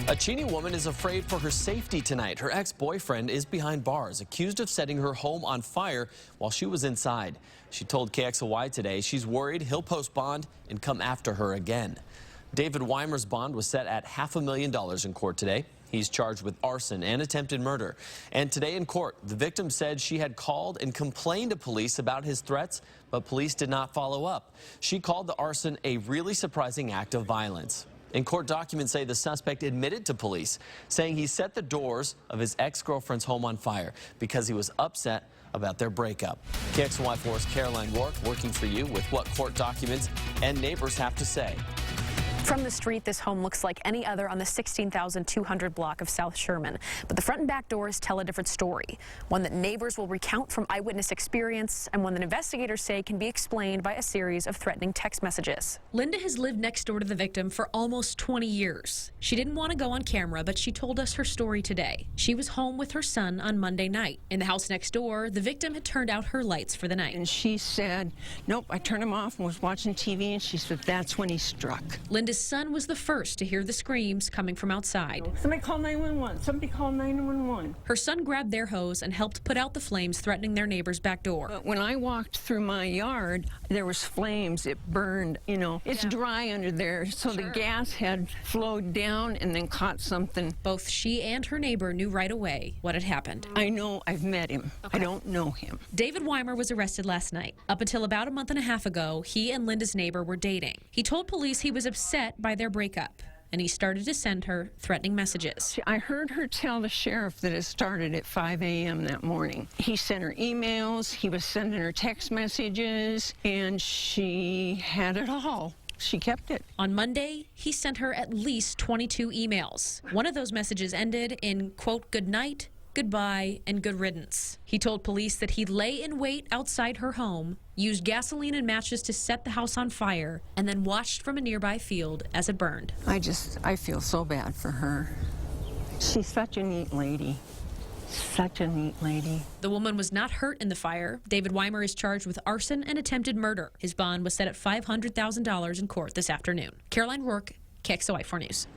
A Cheney woman is afraid for her safety tonight. Her ex-boyfriend is behind bars, accused of setting her home on fire while she was inside. She told KXLY today she's worried he'll post bond and come after her again. David Weimer's bond was set at $500,000 in court today. He's charged with arson and attempted murder. And today in court, the victim said she had called and complained to police about his threats, but police did not follow up. She called the arson a really surprising act of violence. And court documents say the suspect admitted to police, saying he set the doors of his ex-girlfriend's home on fire because he was upset about their breakup. KXLY4's Caroline Rourke working for you with what court documents and neighbors have to say. From the street, this home looks like any other on the 16,200 block of South Sherman. But the front and back doors tell a different story, one that neighbors will recount from eyewitness experience and one that investigators say can be explained by a series of threatening text messages. Linda has lived next door to the victim for almost 20 years. She didn't want to go on camera, but she told us her story today. She was home with her son on Monday night. In the house next door, the victim had turned out her lights for the night. And she said, nope, I turned him off and was watching TV, and she said that's when he struck. Linda's son was the first to hear the screams coming from outside. Somebody call 911. Somebody call 911. Her son grabbed their hose and helped put out the flames threatening their neighbor's back door. But when I walked through my yard, there was flames. It burned, you know. It's dry under there, so the gas had flowed down and then caught something. Both she and her neighbor knew right away what had happened. I know, I've met him. I don't know him. David Weimer was arrested last night. Up until about a month and a half ago, he and Linda's neighbor were dating. He told police he was upset by their breakup, and he started to send her threatening messages. I heard her tell the sheriff that it started at 5 a.m. that morning. He sent her emails, he was sending her text messages, and she had it all. She kept it. On Monday, he sent her at least 22 emails. One of those messages ended in, quote, good night, goodbye, and good riddance. He told police that he'd lay in wait outside her home, used gasoline and matches to set the house on fire, and then watched from a nearby field as it burned. I feel so bad for her. She's such a neat lady. Such a neat lady. The woman was not hurt in the fire. David Weimer is charged with arson and attempted murder. His bond was set at $500,000 in court this afternoon. Caroline Rourke, KXLY4 News.